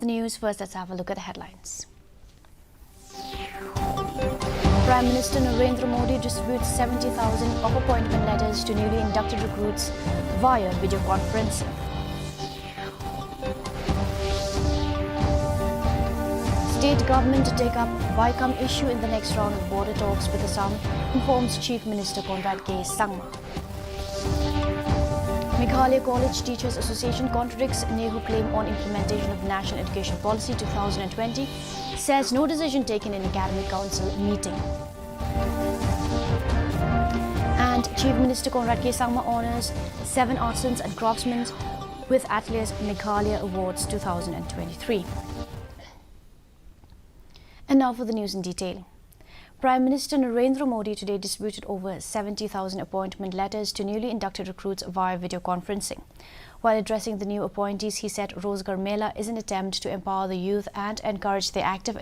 The news first, let's have a look at the headlines. Prime Minister Narendra Modi distributes 70,000 of appointment letters to newly inducted recruits via video conferencing. State government to take up Vaikam issue in the next round of border talks with Assam, informs Chief Minister Conrad K. Sangma. Meghalaya College Teachers Association contradicts Nehu claim on implementation of National Education Policy 2020, says no decision taken in Academic Council meeting. And Chief Minister Conrad K. Sangma honours 7 artisans and craftsmen with Ateliers Meghalaya Awards 2023. And now for the news in detail. Prime Minister Narendra Modi today distributed over 70,000 appointment letters to newly inducted recruits via video conferencing. While addressing the new appointees, he said Rozgar Mela is an attempt to empower the youth and encourage their active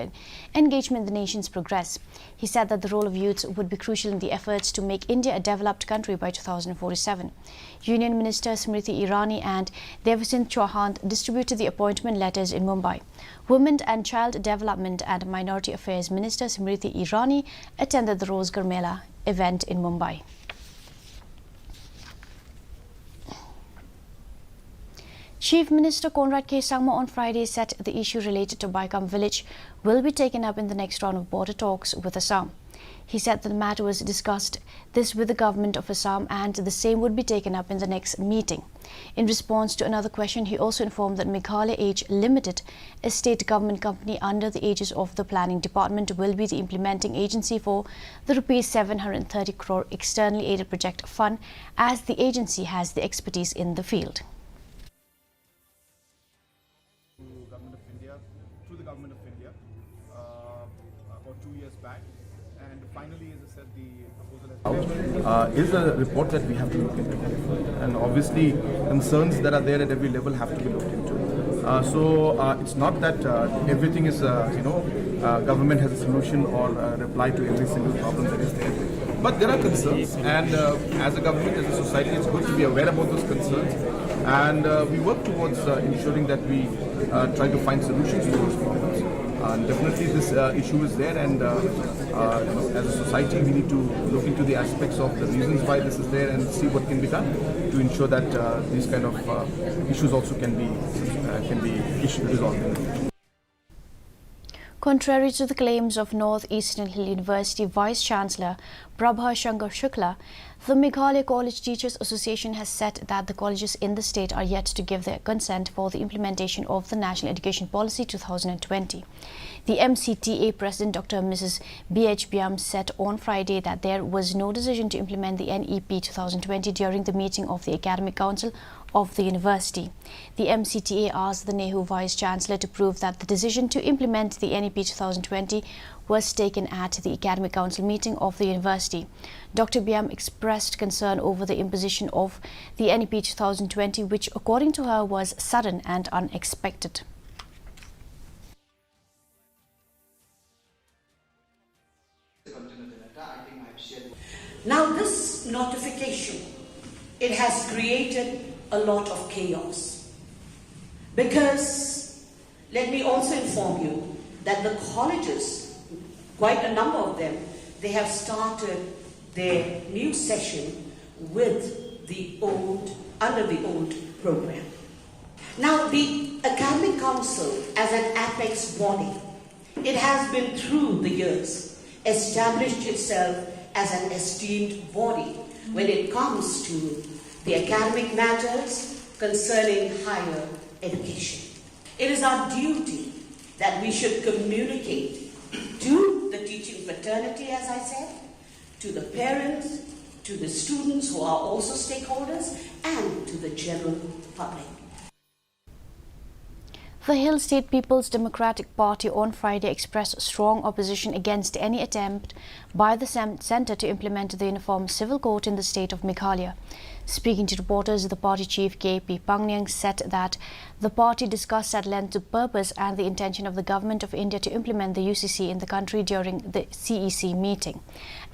engagement in the nation's progress. He said that the role of youths would be crucial in the efforts to make India a developed country by 2047. Union Minister Smriti Irani and Devasint Chauhan distributed the appointment letters in Mumbai. Women and Child Development and Minority Affairs Minister Smriti Irani attended the Rozgar Mela event in Mumbai. Chief Minister Conrad K. Sangma on Friday said the issue related to Vaikam village will be taken up in the next round of border talks with Assam. He said that the matter was discussed this with the government of Assam and the same would be taken up in the next meeting. In response to another question, he also informed that Meghalaya Age Limited, a state government company under the aegis of the Planning Department, will be the implementing agency for the Rs 730 crore externally aided project fund, as the agency has the expertise in the field. Through the Government of India about 2 years back, and finally, as I said, the proposal has is a report that we have to look into, and obviously concerns that are there at every level have to be looked into. It's not that everything is government has a solution or a reply to every single problem that is there, but there are concerns, and as a government, as a society, it's good to be aware about those concerns, and we work towards ensuring that we try to find solutions to those problems. Definitely this issue is there, and as a society we need to look into the aspects of the reasons why this is there and see what can be done to ensure that these kind of issues also can be resolved. Contrary to the claims of North-Eastern Hill University Vice-Chancellor Prabha Shankar Shukla, the Meghalaya College Teachers Association has said that the colleges in the state are yet to give their consent for the implementation of the National Education Policy 2020. The MCTA President Dr. Mrs. B.H. Byam said on Friday that there was no decision to implement the NEP 2020 during the meeting of the Academic Council of the university. The MCTA asked the Nehu Vice-Chancellor to prove that the decision to implement the NEP 2020 was taken at the Academic Council meeting of the university. Dr. Byam expressed concern over the imposition of the NEP 2020, which according to her was sudden and unexpected. Now this notification, it has created a lot of chaos, because let me also inform you that the colleges, quite a number of them, they have started their new session with the under the old program. Now the Academic Council as an apex body, it has been through the years established itself as an esteemed body when it comes to the academic matters concerning higher education. It is our duty that we should communicate to the teaching fraternity, as I said, to the parents, to the students who are also stakeholders, and to the general public. The Hill State People's Democratic Party on Friday expressed strong opposition against any attempt by the centre to implement the Uniform Civil Code in the state of Meghalaya. Speaking to reporters, the party chief KP Pangyang said that the party discussed at length the purpose and the intention of the government of India to implement the UCC in the country during the CEC meeting.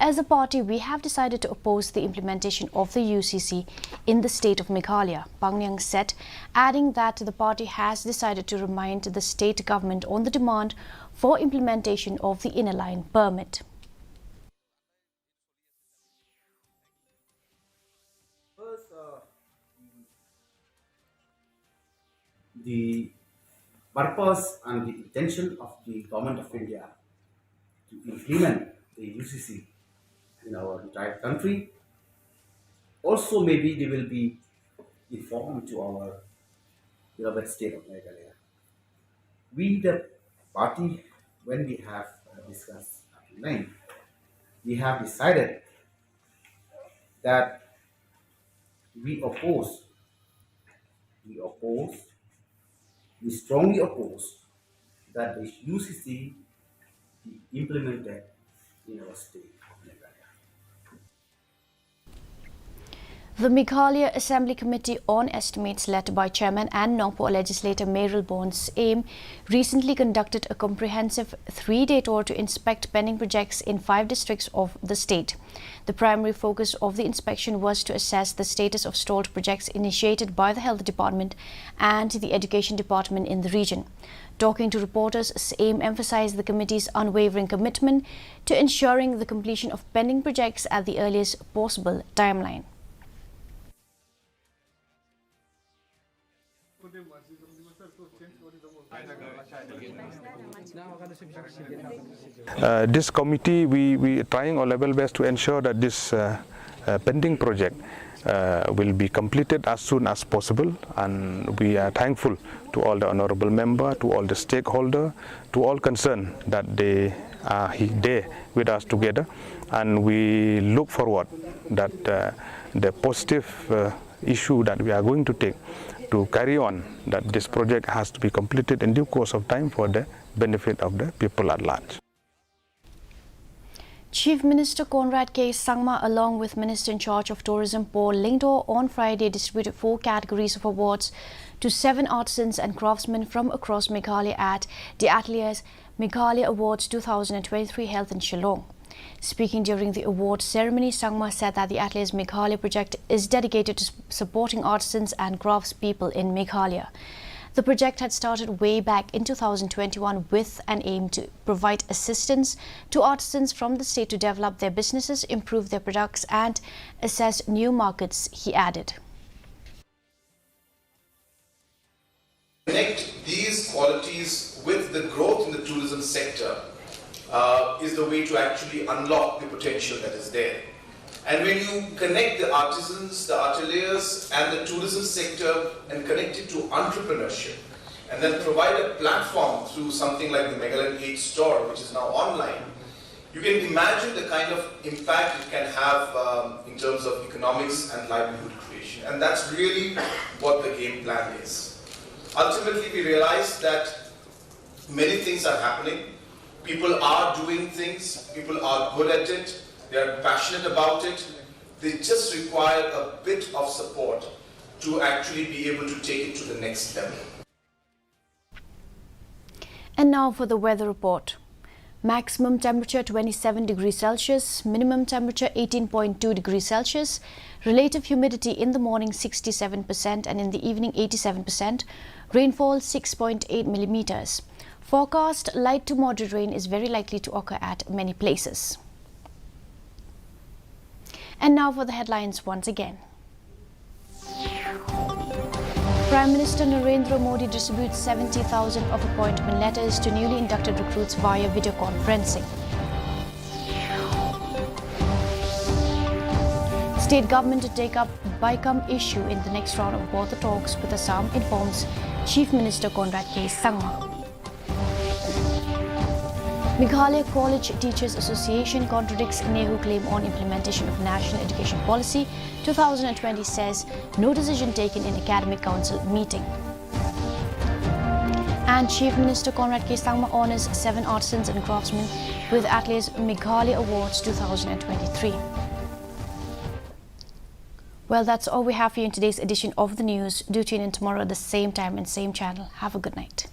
As a party, we have decided to oppose the implementation of the UCC in the state of Meghalaya, Pangyang said, adding that the party has decided to remind the state government on the demand for implementation of the inner line permit. The purpose and the intention of the government of India to implement the UCC in our entire country. Also, maybe they will be informed to our beloved state of Meghalaya. We, the party, when we have discussed at length, we have decided that we strongly oppose that the UCC be implemented in our state of Meghalaya. The Meghalaya Assembly Committee on Estimates, led by Chairman and Nongpoh legislator Meryl Bones Aim, recently conducted a comprehensive 3-day tour to inspect pending projects in 5 districts of the state. The primary focus of the inspection was to assess the status of stalled projects initiated by the Health Department and the Education Department in the region. Talking to reporters, Aim emphasized the committee's unwavering commitment to ensuring the completion of pending projects at the earliest possible timeline. This committee, we are trying our level best to ensure that this pending project will be completed as soon as possible, and we are thankful to all the honorable member, to all the stakeholders, to all concerned that they are there with us together, and we look forward that the positive issue that we are going to take to carry on, that this project has to be completed in due course of time for the benefit of the people at large. Chief Minister Conrad K. Sangma, along with Minister in charge of Tourism Paul Lingdo, on Friday distributed 4 categories of awards to 7 artisans and craftsmen from across Meghalaya at the Ateliers Meghalaya Awards 2023 held in Shillong. Speaking during the awards ceremony, Sangma said that the Ateliers Meghalaya project is dedicated to supporting artisans and craftspeople in Meghalaya. The project had started way back in 2021 with an aim to provide assistance to artisans from the state to develop their businesses, improve their products and assess new markets, he added. Connect these qualities with the growth in the tourism sector is the way to actually unlock the potential that is there. And when you connect the artisans, the ateliers and the tourism sector and connect it to entrepreneurship, and then provide a platform through something like the Meghalaya 8 store, which is now online, you can imagine the kind of impact it can have in terms of economics and livelihood creation. And that's really what the game plan is. Ultimately, we realize that many things are happening. People are doing things, people are good at it, they are passionate about it. They just require a bit of support to actually be able to take it to the next level. And now for the weather report. Maximum temperature 27 degrees Celsius, minimum temperature 18.2 degrees Celsius, relative humidity in the morning 67% and in the evening 87%, rainfall 6.8 millimeters. Forecast light to moderate rain is very likely to occur at many places. And now for the headlines once again. Prime Minister Narendra Modi distributes 70,000 of appointment letters to newly inducted recruits via video conferencing. State government to take up BICAM issue in the next round of border talks with Assam, informs Chief Minister Conrad K. Sangma. Meghalaya College Teachers Association contradicts NEHU claim on implementation of National Education Policy 2020, says no decision taken in Academic Council meeting. And Chief Minister Conrad K. Sangma honors 7 artisans and craftsmen with Ateliers Meghalaya Awards 2023. Well, that's all we have for you in today's edition of the news. Do tune in tomorrow at the same time and same channel. Have a good night.